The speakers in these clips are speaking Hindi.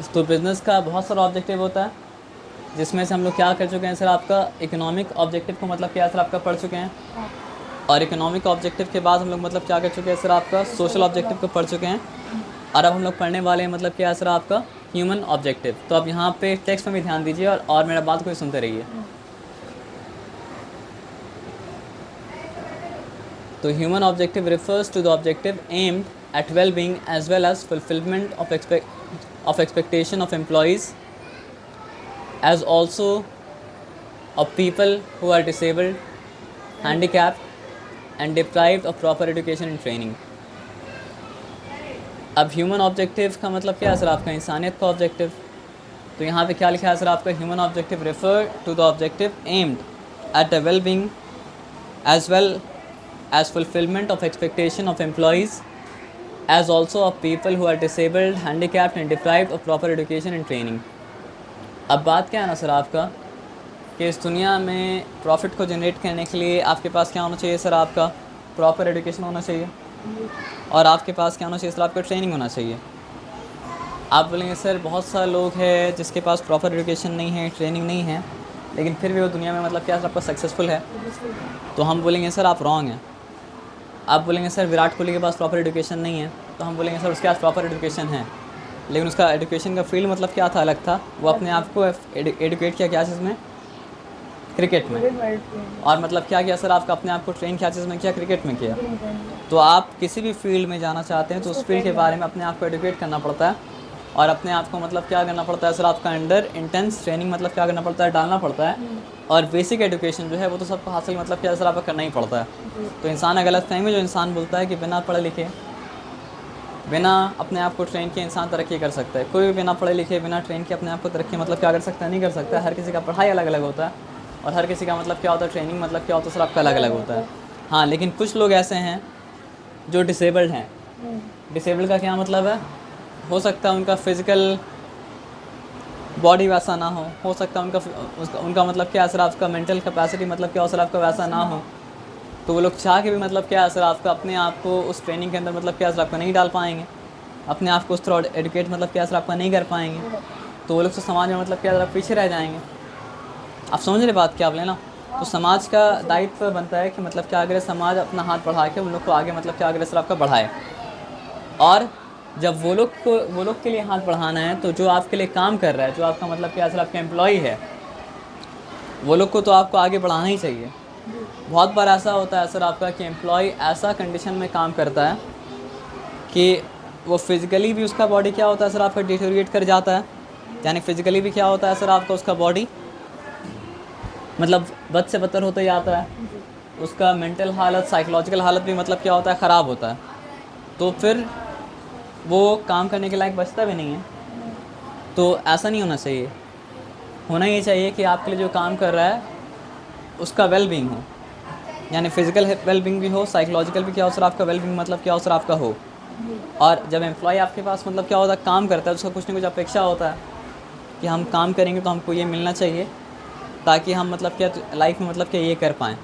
तो बिज़नेस का बहुत सारा ऑब्जेक्टिव होता है, जिसमें से हम लोग क्या कर चुके हैं सर, आपका इकोनॉमिक ऑब्जेक्टिव को मतलब क्या सर आपका पढ़ चुके हैं। और इकोनॉमिक ऑब्जेक्टिव के बाद हम लोग मतलब क्या कर चुके हैं सर, आपका सोशल ऑब्जेक्टिव को पढ़ चुके हैं। और अब हम लोग पढ़ने वाले हैं मतलब क्या है सर, आपका ह्यूमन ऑब्जेक्टिव। तो अब यहाँ पे टेक्स्ट में भी ध्यान दीजिए और मेरा बात को सुनते रहिए। तो human objective refers to the objective aimed at well-being as well as fulfillment of expectation of employees, as also of people who are disabled, handicapped and deprived of proper education and training. अब ह्यूमन ऑब्जेक्टिव का मतलब क्या है सर, आपका इंसानियत का ऑब्जेक्टिव। तो यहाँ पे क्या लिखा है सर, आपका human objective refer to the objective aimed at the well being as well as fulfillment of expectation of employees, as also of people who are disabled, handicapped and deprived of proper education and training. अब बात क्या है ना सर आपका, कि इस दुनिया में प्रॉफिट को जनरेट करने के लिए आपके पास क्या होना चाहिए सर, आपका प्रॉपर एजुकेशन होना चाहिए। और आपके पास क्या होना चाहिए सर, आपका ट्रेनिंग होना चाहिए। आप बोलेंगे सर बहुत सारे लोग हैं जिसके पास प्रॉपर एजुकेशन नहीं है, ट्रेनिंग नहीं है, लेकिन फिर भी वो दुनिया में मतलब क्या सर आपका सक्सेसफुल है। तो हम बोलेंगे सर आप रॉन्ग हैं। आप बोलेंगे सर विराट कोहली के पास प्रॉपर एजुकेशन नहीं है, तो हम बोलेंगे सर उसके पास प्रॉपर एजुकेशन है, लेकिन उसका एजुकेशन का फील्ड मतलब क्या था, अलग था। वो अपने आप को एडुकेट किया क्या चीज़ में, क्रिकेट में। और मतलब क्या किया सर, आपका अपने आप को ट्रेन क्या चीज़ में किया, क्रिकेट में किया। तो आप किसी भी फील्ड में जाना चाहते हैं तो उस फील्ड के बारे में अपने आप को एडुकेट करना पड़ता है। और अपने आप को मतलब क्या करना पड़ता है सर, आपका अंडर इंटेंस ट्रेनिंग मतलब क्या करना पड़ता है, डालना पड़ता है। और बेसिक एजुकेशन जो है वो तो सबको हासिल मतलब क्या सर आपका करना ही पड़ता है। तो इंसान का गलत फहमी, जो इंसान बोलता है कि बिना पढ़े लिखे, बिना अपने आप को ट्रेन किए इंसान तरक्की कर सकता है। कोई भी बिना पढ़े लिखे, बिना ट्रेन के अपने आप को तरक्की मतलब क्या कर सकता है, नहीं कर सकता। हर किसी का पढ़ाई अलग अलग होता है और हर किसी का मतलब क्या होता है, ट्रेनिंग मतलब क्या होता है सर आपका अलग अलग होता है। हाँ, लेकिन कुछ लोग ऐसे हैं जो डिसेबल्ड हैं। डिसेबल्ड का क्या मतलब है, हो सकता है उनका फिज़िकल बॉडी वैसा ना हो सकता है उनका मतलब क्या सर आपका मेंटल कैपेसिटी मतलब क्या हो सर आपका वैसा ना हो। तो वो लोग चाह के भी मतलब क्या सर आपका अपने आप को उस ट्रेनिंग के अंदर मतलब क्या सर आपका नहीं डाल पाएंगे, अपने आप को उस तरह एडुकेट मतलब क्या सर आपका नहीं कर पाएंगे। तो वो लोग तो समाज में मतलब क्या सर पीछे रह जाएंगे। आप समझ रहे बात क्या आप लेना। तो समाज का दायित्व बनता है कि मतलब क्या अगर समाज अपना हाथ बढ़ा के उन लोग को आगे मतलब क्या अगर सर आपका बढ़ाए। और जब वो लोग के लिए हाथ बढ़ाना है, तो जो आपके लिए काम कर रहा है, जो आपका मतलब क्या सर आपका एम्प्लॉई है, वो लोग को तो आपको आगे बढ़ाना ही चाहिए। बहुत बार ऐसा होता है सर आपका कि एम्प्लॉय ऐसा कंडीशन में काम करता है कि वो फिज़िकली भी उसका बॉडी क्या होता है सर आपका डिटेरिएट कर जाता है। यानी फिज़िकली भी क्या होता है सर आपका, उसका बॉडी मतलब बद से बदतर होता ही आता है। उसका मेंटल हालत, साइकोलॉजिकल हालत भी मतलब क्या होता है, ख़राब होता है। तो फिर वो काम करने के लायक बचता भी नहीं है। तो ऐसा नहीं होना चाहिए। होना ये चाहिए कि आपके लिए जो काम कर रहा है उसका वेल बींग हो, यानी फिज़िकल वेल बींग भी हो, साइकोलॉजिकल भी क्या हो सर आपका वेल बींग मतलब क्या हो सर आपका हो। और जब एम्प्लॉय आपके पास मतलब क्या होता है, काम करता है, तो उसका कुछ ना कुछ अपेक्षा होता है कि हम काम करेंगे तो हमको ये मिलना चाहिए, ताकि हम मतलब क्या लाइफ में मतलब क्या ये कर पाएँ।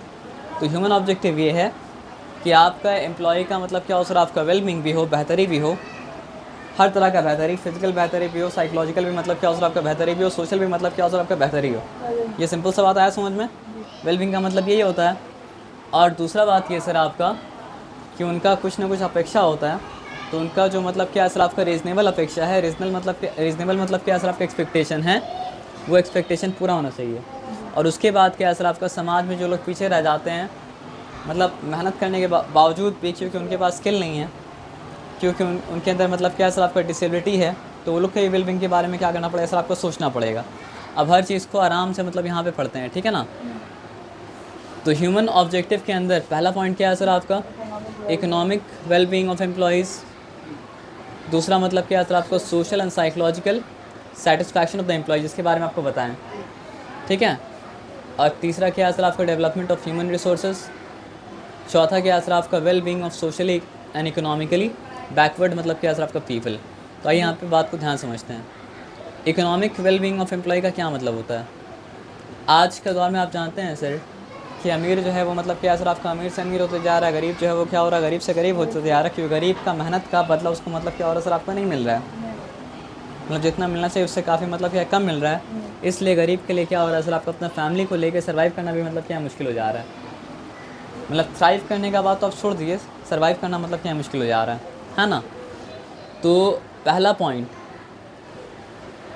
तो ह्यूमन ऑब्जेक्टिव ये है कि आपका एम्प्लॉय का मतलब क्या हो सर आपका वेल बींग भी हो, बेहतरी भी हो, हर तरह का बेहतरी, फिजिकल बेहतरी भी हो, साइकोलॉजिकल भी मतलब क्या हो सर आपका बेहतरी भी हो, सोशल भी मतलब क्या हो सर आपका बेहतरी हो। ये सिंपल सा बात आया समझ में। वेलबींग का मतलब यही होता है। और दूसरा बात ये सर आपका कि उनका कुछ ना कुछ अपेक्षा होता है। तो उनका जो मतलब क्या सर आपका रीज़नेबल अपेक्षा है, रीज़नेबल मतलब क्या सर आपका एक्सपेक्टेशन है, वो एक्सपेक्टेशन पूरा होना चाहिए। और उसके बाद क्या सर आपका समाज में जो लोग पीछे रह जाते हैं, मतलब मेहनत करने के बावजूद भी, क्योंकि उनके पास स्किल नहीं है, क्योंकि उनके अंदर मतलब क्या सर आपका डिसेबिलिटी है, तो वो लोग के वेलबींग के बारे में क्या करना पड़ेगा सर, आपको सोचना पड़ेगा। अब हर चीज़ को आराम से मतलब यहाँ पे पढ़ते हैं, ठीक है ना। तो ह्यूमन ऑब्जेक्टिव के अंदर पहला पॉइंट क्या है सर आपका, इकोनॉमिक वेलबींग ऑफ एम्प्लॉयज़। दूसरा मतलब क्या है सर आपको, social and psychological satisfaction of the employ, जिसके बारे में आपको बताएं, ठीक है। और तीसरा क्या है सर आपका, डेवलपमेंट ऑफ ह्यूमन रिसोर्सेज। चौथा क्या है सर आपका, well being of socially and economically backward मतलब क्या है सर आपका पीपल। तो आइए यहाँ पे बात को ध्यान समझते हैं। Economic well being of employ का क्या मतलब होता है। आज के दौर में आप जानते हैं सर कि अमीर जो है वो मतलब क्या सर आपका अमीर से अमीर होते जा रहा है, गरीब जो है वो क्या हो रहा है, गरीब से गरीब होते जा रहा है, क्योंकि गरीब का मेहनत का बदला उसको मतलब क्या हो रहा है सर आपका नहीं मिल रहा है। मतलब जितना मिलना चाहिए उससे काफ़ी मतलब क्या कम मिल रहा है, इसलिए गरीब के लिए क्या हो रहा है सर, आपको अपना फैमिली को लेकर सर्वाइव करना भी मतलब क्या मुश्किल हो जा रहा है। मतलब थ्राइव करने का बात तो आप छोड़ दीजिए, सर्वाइव करना मतलब क्या मुश्किल हो जा रहा है ना। तो पहला पॉइंट,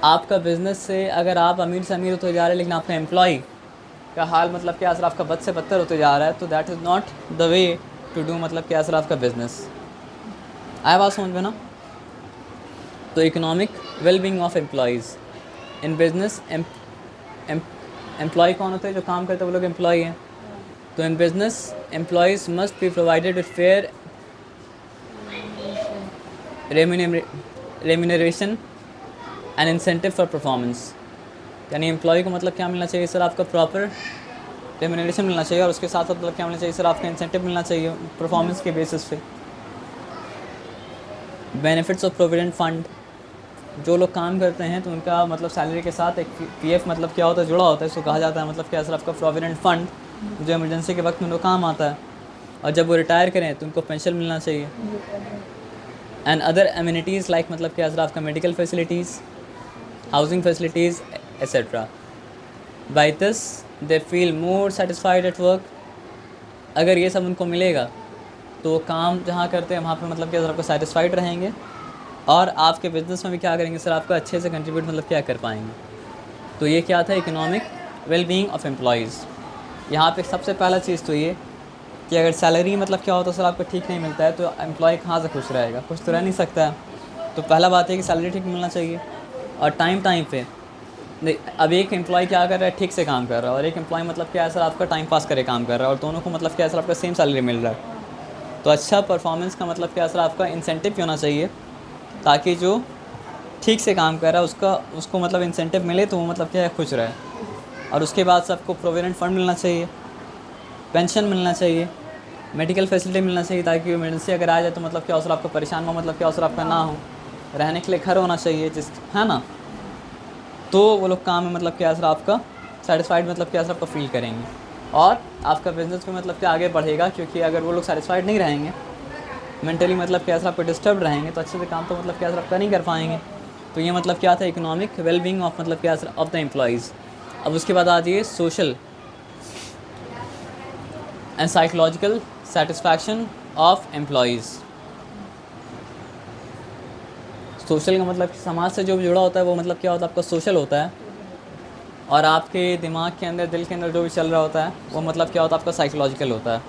आपका बिज़नेस से अगर आप अमीर से अमीर होते जा रहे हैं लेकिन आपका एम्प्लॉय का हाल मतलब क्या असर आपका बद से बदतर होते जा रहा है, तो that is not the way to do मतलब क्या असर आपका बिज़नेस। आया बात समझ में ना। तो economic wellbeing of employees in business, employ कौन होते हैं, जो काम करते हैं वो लोग एम्प्लॉय हैं। तो in business employees must be provided with fair remuneration and incentive for performance. यानी एम्प्लॉय को मतलब क्या मिलना चाहिए सर, आपका प्रॉपर रेम्यूनरेशन मिलना चाहिए, और उसके साथ साथ मतलब क्या मिलना चाहिए सर, आपका इंसेंटिव मिलना चाहिए परफॉर्मेंस के बेसिस पे। बेनिफिट्स ऑफ प्रोविडेंट फंड, जो लोग काम करते हैं तो उनका मतलब सैलरी के साथ एक पीएफ मतलब क्या होता है, जुड़ा होता है, इसको कहा जाता है मतलब क्या सर आपका प्रोविडेंट फंड, जो इमरजेंसी के वक्त में उनको काम आता है, और जब वो रिटायर करें तो उनको पेंशन मिलना चाहिए। एंड अदर एमिनिटीज़ लाइक मतलब क्या सर आपका medical facilities, housing facilities etcetera. By this they feel more satisfied at work. अगर ये सब उनको मिलेगा तो काम जहाँ करते हैं वहाँ पे मतलब क्या सर आपको सेटिस्फाइड रहेंगे, और आपके बिज़नेस में भी क्या करेंगे सर, आपका अच्छे से कंट्रीब्यूट मतलब क्या कर पाएंगे। तो ये क्या था, इकोनॉमिक वेलबींग ऑफ एम्प्लॉयज़। यहाँ पे सबसे पहला चीज़ तो ये कि अगर सैलरी मतलब क्या होता है सर आपको ठीक नहीं मिलता है, तो एम्प्लॉय कहाँ से खुश रहेगा, खुश तो रह नहीं सकता है। तो पहला बात है कि सैलरी ठीक मिलना चाहिए, और टाइम पे। नहीं, अब एक एम्प्लॉय क्या कर रहा है, ठीक से काम कर रहा है, और एक एम्प्लॉय मतलब क्या है सर आपका टाइम पास करे काम कर रहा है, और दोनों को मतलब क्या है सर आपका सेम सैलरी मिल रहा है। तो अच्छा परफॉर्मेंस का मतलब क्या सर आपका इंसेंटिव होना चाहिए, ताकि जो ठीक से काम कर रहा है उसको मतलब इंसेंटिव मिले, तो वो मतलब क्या है खुश रहे। और उसके बाद सबको प्रोविडेंट फंड मिलना चाहिए, पेंशन मिलना चाहिए, मेडिकल फैसिलिटी मिलना चाहिए, ताकि इमरजेंसी अगर आ जाए तो मतलब क्या सर आपको परेशान हो मतलब क्या सर आपका ना हो। रहने के लिए घर होना चाहिए जिस, है ना। तो वो लोग काम में मतलब क्या सर आपका सेटिस्फाइड मतलब क्या सर आपका फील करेंगे, और आपका बिज़नेस भी मतलब क्या आगे बढ़ेगा, क्योंकि अगर वो लोग सेटिस्फाइड नहीं रहेंगे, मेंटली मतलब क्या सर आपको डिस्टर्ब रहेंगे, तो अच्छे से काम तो मतलब क्या सर आपका नहीं कर पाएंगे। तो ये मतलब क्या था, इकोनॉमिक वेलबींग ऑफ मतलब क्या सर ऑफ द एम्प्लॉयज़। अब उसके बाद आ जाइए social and psychological satisfaction of employees. Social का मतलब समाज से जो भी जुड़ा होता है वो मतलब क्या होता है, आपका सोशल होता है, और आपके दिमाग के अंदर, दिल के अंदर जो भी चल रहा होता है वो मतलब क्या होता है, आपका साइकोलॉजिकल होता है।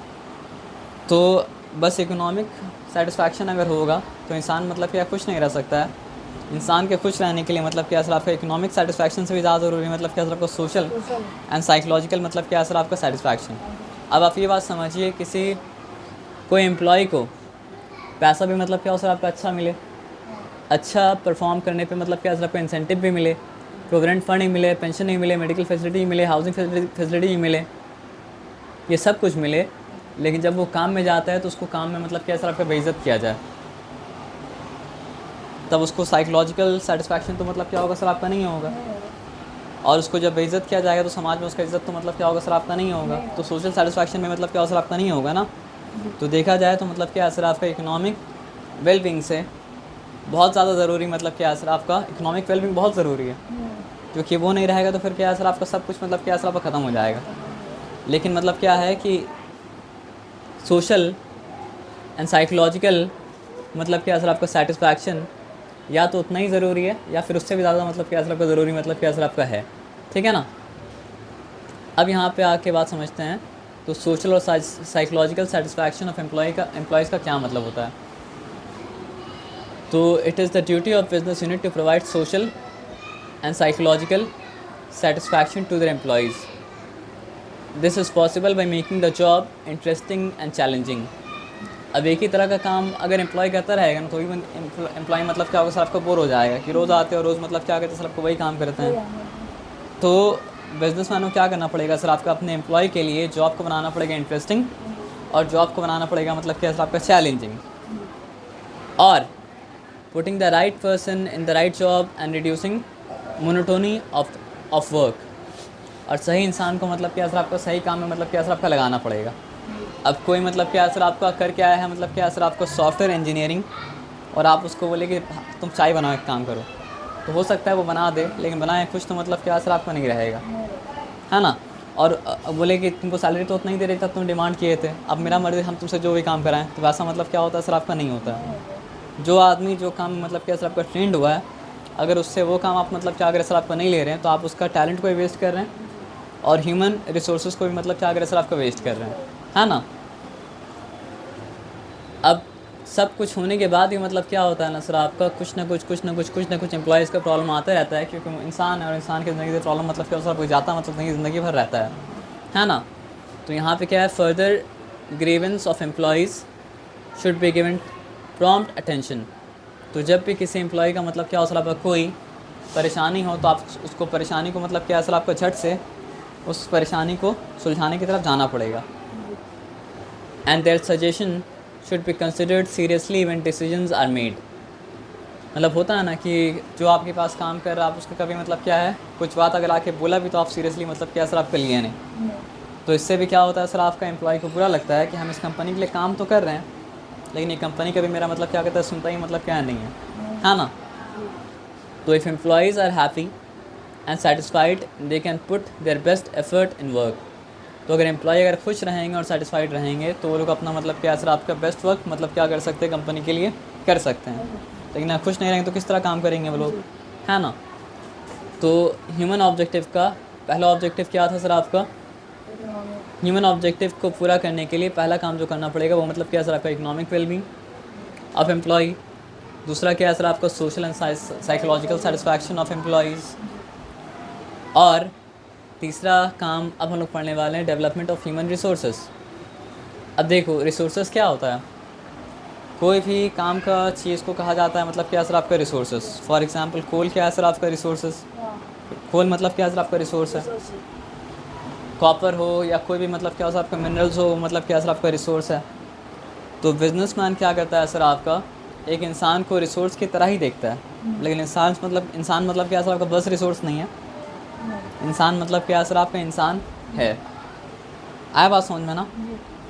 तो बस इकोनॉमिक सेटिस्फैक्शन अगर होगा तो इंसान मतलब क्या खुश नहीं रह सकता है। इंसान के खुश रहने के लिए मतलब क्या सर आपका इकोनॉमिक सेटिस्फैक्शन से भी ज़्यादा ज़रूरी है मतलब क्या सर आपका सोशल एंड साइकोलॉजिकल मतलब क्या सर आपका सेटिस्फैक्शन। अब आप ये बात समझिए, किसी कोई एम्प्लॉय को पैसा भी मतलब क्या हो सर आपका अच्छा मिले, अच्छा परफॉर्म करने पे मतलब क्या सर आपको इंसेंटिव भी मिले, प्रोविडेंट फंड ही मिले, पेंशन ही मिले, मेडिकल फैसिलिटी ही मिले, हाउसिंग फैसिलिटी ही मिले, ये सब कुछ मिले, लेकिन जब वो काम में जाता है तो उसको काम में मतलब क्या सर आपका बेइज्जत किया जाए, तब उसको साइकोलॉजिकल सेटिस्फैक्शन तो मतलब क्या होगा सर आपका नहीं होगा। और उसको जब बेइज्जत किया जाएगा तो समाज में उसका इज्जत तो मतलब क्या होगा सर आपका नहीं होगा। तो सोशल सेटिस्फैक्शन में मतलब क्या होगा सर आपका नहीं होगा ना। तो देखा जाए तो मतलब क्या सर आपका इकोनॉमिक वेलबींग से बहुत ज़्यादा ज़रूरी मतलब क्या सर आपका इकोनॉमिक वेलबींग बहुत ज़रूरी है, क्योंकि वो नहीं रहेगा तो फिर क्या सर आपका सब कुछ मतलब क्या सर आपका ख़त्म हो जाएगा। लेकिन मतलब क्या है कि सोशल एंड साइकोलॉजिकल मतलब क्या सर आपका सेटिस्फैक्शन या तो उतना ही ज़रूरी है, या फिर उससे भी ज़्यादा मतलब क्या सर आपका ज़रूरी मतलब क्या सर आपका है, ठीक है ना। अब यहाँ पे आके बात समझते हैं, तो सोशल और साइकोलॉजिकल सेटिस्फैक्शन ऑफ एम्प्लॉयज़ का क्या मतलब होता है। तो it is the duty of business unit to provide social and psychological satisfaction to their employees. This is possible by making the job interesting and challenging. अब एक ही तरह का काम अगर एम्प्लॉय करता रहेगा ना, तो ही एम्प्लॉय मतलब क्या होगा सर आपको बोर हो जाएगा कि रोज़ आते हो रोज़ मतलब क्या करते हैं सर आपको वही काम करते हैं। तो बिजनेसमैन को क्या करना पड़ेगा सर, आपका अपने एम्प्लॉय के लिए जॉब को बनाना पड़ेगा इंटरेस्टिंग, और जॉब को बनाना पड़ेगा मतलब क्या सर आपका चैलेंजिंग, और putting the right person in the right job and reducing monotony of work. और सही इंसान को मतलब क्या सर आपको सही काम में मतलब क्या सर आपका लगाना पड़ेगा। अब कोई मतलब क्या सर आपका कर क्या है, मतलब क्या सर आपको सॉफ्टवेयर इंजीनियरिंग, और आप उसको बोले कि तुम चाय बनाओ एक काम करो, तो हो सकता है वो बना दे, लेकिन बनाए कुछ तो मतलब क्या असर आपका नहीं रहेगा, है ना। और बोले कि तुमको सैलरी तो उतना ही दे रही था, तुम डिमांड किए थे, अब मेरा मर्जी हम तुमसे जो भी काम कराएं, तो वैसा मतलब क्या होता है, असर आपका नहीं होता है। जो आदमी जो काम मतलब क्या असर आपका ट्रेंड हुआ है, अगर उससे वो काम आप मतलब क्या अगर असर आपका नहीं ले रहे हैं, तो आप उसका टैलेंट को भी वेस्ट कर रहे हैं और ह्यूमन रिसोर्सेज को भी मतलब क्या अगर असर आपका वेस्ट कर रहे हैं, है ना। अब सब कुछ होने के बाद ही मतलब क्या होता है ना सर, आपका कुछ ना कुछ एम्प्लॉयज़ का प्रॉब्लम आता रहता है, क्योंकि वो इंसान है और इंसान की ज़िंदगी से प्रॉब्लम मतलब क्या सर जाता मतलब नहीं, ज़िंदगी भर रहता है ना। तो यहाँ पे क्या है, further grievance of employees should be given prompt attention. तो जब भी किसी एम्प्लॉय का मतलब क्या हो सर आपका कोई परेशानी हो, तो आप उसको परेशानी को मतलब क्या सर आपको झट से उस परेशानी को सुलझाने की तरफ जाना पड़ेगा। And their suggestion should be considered seriously when decisions are made. मतलब होता है ना कि जो आपके पास काम कर रहा है, आप उसका कभी मतलब क्या है, कुछ बात अगर आके बोला भी तो आप सीरियसली मतलब क्या सर आपका लिए नहीं। तो इससे भी क्या होता है सर, आपका एम्प्लॉय को बुरा लगता है कि हम इस कंपनी के लिए काम तो कर रहे हैं, लेकिन ये कंपनी कभी मेरा मतलब क्या कहता है, सुनता ही मतलब क्या नहीं है ना। तो if employees are happy and satisfied they can put their best effort in work. तो अगर एम्प्लॉय अगर खुश रहेंगे और सेटिस्फाइड रहेंगे, तो वो लोग अपना मतलब क्या सर आपका बेस्ट वर्क मतलब क्या कर सकते हैं, कंपनी के लिए कर सकते हैं। लेकिन अगर खुश नहीं रहेंगे तो किस तरह काम करेंगे वो लोग, है ना। तो ह्यूमन ऑब्जेक्टिव का पहला ऑब्जेक्टिव क्या था सर आपका, ह्यूमन ऑब्जेक्टिव को पूरा करने के लिए पहला काम जो करना पड़ेगा वो मतलब क्या सर आपका इकोनॉमिक वेलबींग ऑफ एम्प्लॉय। दूसरा क्या है सर आपका social and psychological satisfaction of employees. और तीसरा काम अब हम लोग पढ़ने वाले हैं, डेवलपमेंट ऑफ ह्यूमन रिसोर्सेज। अब देखो रिसोर्सेज क्या होता है, कोई भी काम का चीज़ को कहा जाता है मतलब क्या सर आपका रिसोर्सेज। फॉर एग्जांपल कोल क्या है सर आपका रिसोर्सेज, कोल मतलब क्या सर आपका रिसोर्स है। कॉपर हो या कोई भी मतलब क्या सर आपका मिनरल्स हो, मतलब क्या सर आपका रिसोर्स है। तो बिजनेसमैन क्या करता है सर आपका, एक इंसान को रिसोर्स की तरह ही देखता है, लेकिन इंसान मतलब क्या सर आपका बस रिसोर्स नहीं है, इंसान मतलब क्या सर आपका इंसान है। आया बात समझ में ना।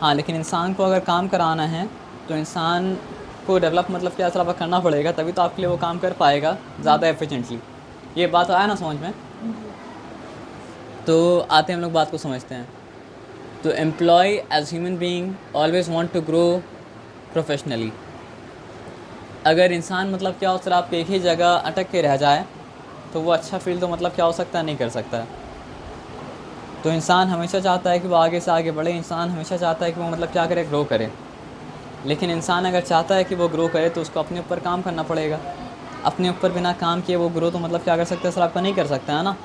हाँ, लेकिन इंसान को अगर काम कराना है तो इंसान को डेवलप मतलब क्या सर आपका करना पड़ेगा, तभी तो आपके लिए वो काम कर पाएगा ज़्यादा एफिशिएंटली। ये बात आया ना समझ में। तो आते हैं हम लोग बात को समझते हैं। तो employ as human being always want to grow professionally. अगर इंसान मतलब क्या हो सर आपके एक ही जगह अटक के रह जाए, तो वो अच्छा फील तो मतलब क्या हो सकता है, नहीं कर सकता है। तो इंसान हमेशा चाहता है कि वो आगे से आगे बढ़े, इंसान हमेशा चाहता है कि वो मतलब क्या करे, ग्रो करे। लेकिन इंसान अगर चाहता है कि वो ग्रो करे तो उसको अपने ऊपर काम करना पड़ेगा। अपने ऊपर बिना काम किए वो ग्रो तो मतलब क्या कर सकता है सर आपका, नहीं कर सकता है ना।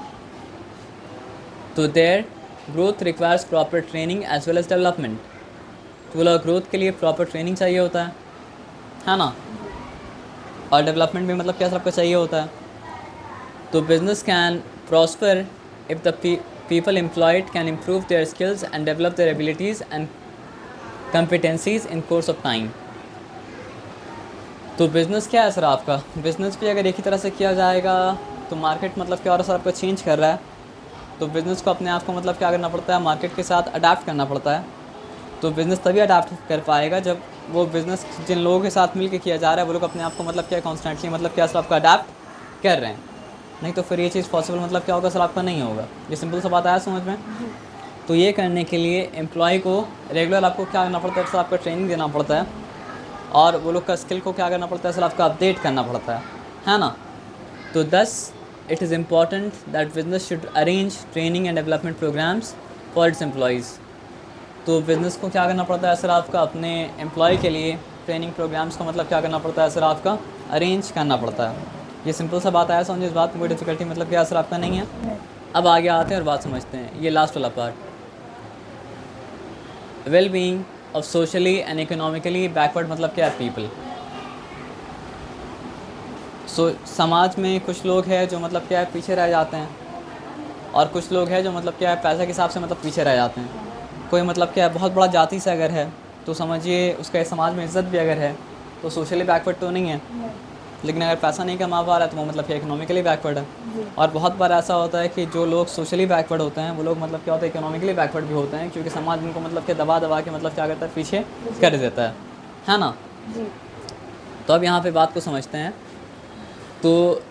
तो their growth requires proper training as well as development. तो बोला ग्रोथ के लिए प्रॉपर ट्रेनिंग चाहिए होता है ना, और डेवलपमेंट भी मतलब क्या सर आपका चाहिए होता है। तो business can prosper if the people employed can improve their skills and develop their abilities and competencies in course of time। तो बिज़नेस क्या है सर आपका, बिज़नेस भी अगर एक ही तरह से किया जाएगा तो मार्केट मतलब क्या और सर आपका चेंज कर रहा है, तो बिज़नेस को अपने आप को मतलब क्या करना पड़ता है, मार्केट के साथ अडाप्ट करना पड़ता है। तो बिज़नेस तभी अडाप्ट कर पाएगा जब वो बिज़नेस जिन लोगों के साथ मिल के किया जा रहा है वो लोग अपने आप को मतलब क्या कॉन्स्टेंटली मतलब क्या सर आपका अडाप्ट कर रहे हैं, नहीं तो फिर ये चीज़ पॉसिबल मतलब क्या होगा सर आपका, नहीं होगा। ये सिंपल सा बात आया समझ में। तो ये करने के लिए एम्प्लॉय को रेगुलर आपको क्या करना पड़ता है सर, आपका ट्रेनिंग देना पड़ता है, और वो लोग का स्किल को क्या करना पड़ता है सर आपका, अपडेट करना पड़ता है ना। तो thus it is important that business should arrange training and development programs for its employees. तो बिज़नेस को क्या करना पड़ता है सर आपका, अपने एम्प्लॉय के लिए ट्रेनिंग प्रोग्राम्स को मतलब क्या करना पड़ता है सर आपका, अरेंज करना पड़ता है। ये सिंपल सा बात आया समझे, इस बात में कोई डिफिकल्टी मतलब क्या सर आपका नहीं है। अब आगे आते हैं और बात समझते हैं, ये लास्ट वाला part, well being of socially and economically backward मतलब क्या है पीपल। समाज में कुछ लोग हैं जो मतलब क्या है पीछे रह जाते हैं, और कुछ लोग हैं जो मतलब क्या है पैसे के हिसाब से मतलब पीछे रह जाते हैं। कोई मतलब क्या है बहुत बड़ा जाति से अगर है तो समझिए उसका समाज में इज्जत भी अगर है तो सोशली बैकवर्ड तो नहीं है, लेकिन अगर पैसा नहीं कमा पा रहा है तो वो मतलब क्या इकोनॉमिकली बैकवर्ड है। और बहुत बार ऐसा होता है कि जो लोग सोशली बैकवर्ड होते हैं वो लोग मतलब क्या होता है इकोनॉमिकली बैकवर्ड भी होते हैं, क्योंकि समाज उनको मतलब क्या दबा दबा के मतलब क्या करता है, पीछे कर देता है ना। तो अब यहाँ पे बात को समझते हैं। तो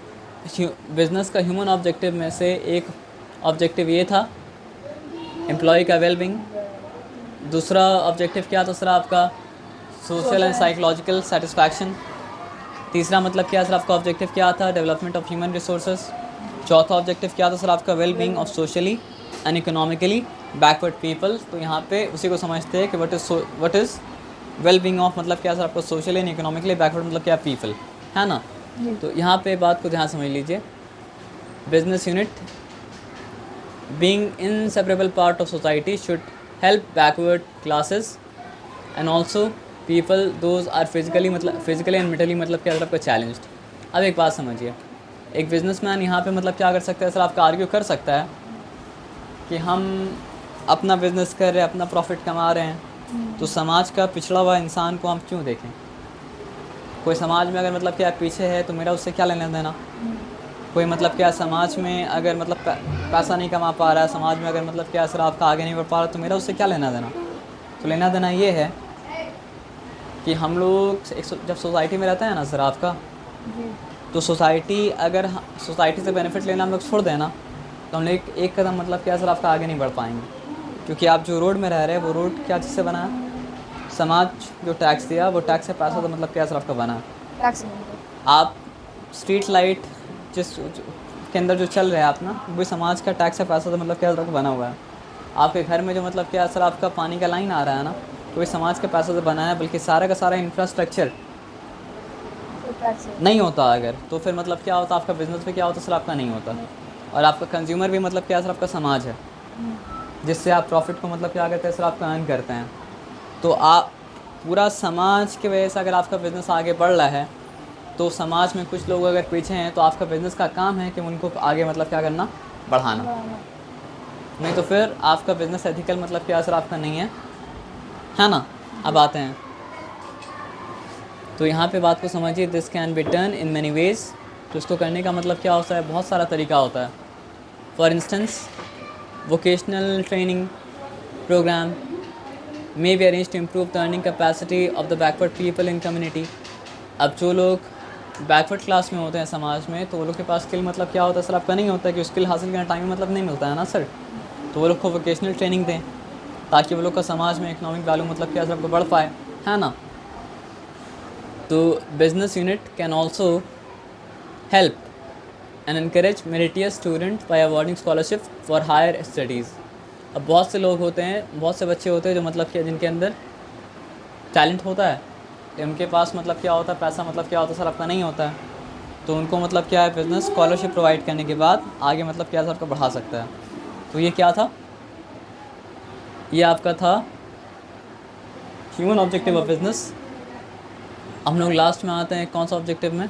बिज़नेस का ह्यूमन ऑब्जेक्टिव में से एक ऑब्जेक्टिव ये था एम्प्लॉय का वेलबींग, दूसरा ऑब्जेक्टिव क्या था सर आपका सोशल एंड साइकोलॉजिकल सेटिस्फैक्शन, तीसरा मतलब क्या सर आपका ऑब्जेक्टिव क्या था डेवलपमेंट ऑफ ह्यूमन रिसोर्सेज, चौथा ऑब्जेक्टिव क्या था सर आपका wellbeing of socially and economically backward people. तो यहाँ पे उसी को समझते हैं कि व्हाट इज़ वेलबींग ऑफ मतलब क्या सर आपको सोशली एंड इकोनॉमिकली बैकवर्ड मतलब क्या पीपल, है ना। तो यहाँ पे बात को ध्यान समझ लीजिए, business unit being inseparable part of society should help backward classes and also people those are physically and mentally मतलब क्या सर आपका चैलेंज्ड। अब एक बात समझिए, एक बिजनेसमैन यहाँ पे मतलब क्या कर सकता है सर आपका आर्ग्यू कर सकता है कि हम अपना बिजनेस कर रहे हैं, अपना प्रॉफिट कमा रहे हैं, तो समाज का पिछड़ा हुआ इंसान को हम क्यों देखें। कोई समाज में अगर मतलब क्या पीछे है तो मेरा उससे क्या लेना देना। कोई मतलब क्या समाज में अगर मतलब पैसा नहीं कमा पा रहा है, समाज में अगर मतलब क्या सर आपका आगे नहीं बढ़ पा रहा, तो मेरा उससे क्या लेना देना। तो लेना देना ये है कि हम लोग जब सोसाइटी में रहते हैं ना सर आपका, तो सोसाइटी अगर सोसाइटी से बेनिफिट लेना हम लोग छोड़ देना तो हम लोग एक कदम मतलब क्या सर आपका आगे नहीं बढ़ पाएंगे। क्योंकि आप जो रोड में रह रहे हैं वो रोड क्या चीज़ से बना है, समाज जो टैक्स दिया वो टैक्स से पैसा तो मतलब क्या सर आपका बना है। आप स्ट्रीट लाइट जिस के अंदर जो चल रहा है अपना वो समाज का टैक्स से पैसा तो मतलब क्या सर आपका बना हुआ है। आपके घर में जो मतलब क्या सर आपका पानी का लाइन आ रहा है ना, तो ये समाज के पैसे से बना है, बल्कि सारा का सारा इंफ्रास्ट्रक्चर नहीं होता अगर, तो फिर मतलब क्या होता आपका बिजनेस भी क्या होता सर आपका नहीं होता। और आपका कंज्यूमर भी मतलब क्या सर आपका समाज है, जिससे आप प्रॉफिट को मतलब क्या करते हैं सर आपका अर्न करते हैं। तो आप पूरा समाज की वजह से अगर आपका बिज़नेस आगे बढ़ रहा है, तो समाज में कुछ लोग अगर पीछे हैं तो आपका बिज़नेस का काम है कि उनको आगे मतलब क्या करना, बढ़ाना। नहीं तो फिर आपका बिज़नेस एथिकल मतलब क्या सर आपका नहीं है ना। अब आते हैं तो यहाँ पे बात को समझिए, this can be done in many ways. तो इसको करने का मतलब क्या होता है, बहुत सारा तरीका होता है। For instance vocational training program may be arrange to improve the earning capacity of the backward people in community. अब जो लोग बैकवर्ड क्लास में होते हैं समाज में, तो वो लोग के पास स्किल मतलब क्या होता है सर आपका नहीं होता है कि स्किल हासिल करने टाइम मतलब नहीं मिलता है ना सर। तो वो लोग को वोकेशनल ट्रेनिंग दें ताकि वो लोग का समाज में इकोनॉमिक वैल्यू मतलब क्या सर आपको बढ़ पाए, है ना। तो business unit can also help and encourage meritorious student by awarding scholarship for higher studies. अब बहुत से लोग होते हैं, बहुत से बच्चे होते हैं जो मतलब क्या जिनके अंदर टैलेंट होता है, उनके पास मतलब क्या होता है पैसा मतलब क्या होता है सर आपका नहीं होता है, तो उनको मतलब क्या है बिज़नेस स्कॉलरशिप प्रोवाइड करने के बाद आगे मतलब क्या सर आपका बढ़ा सकता है। तो ये क्या था, ये आपका था ह्यूमन ऑब्जेक्टिव ऑफ बिज़नेस। हम लोग लास्ट में आते हैं कौन सा ऑब्जेक्टिव में,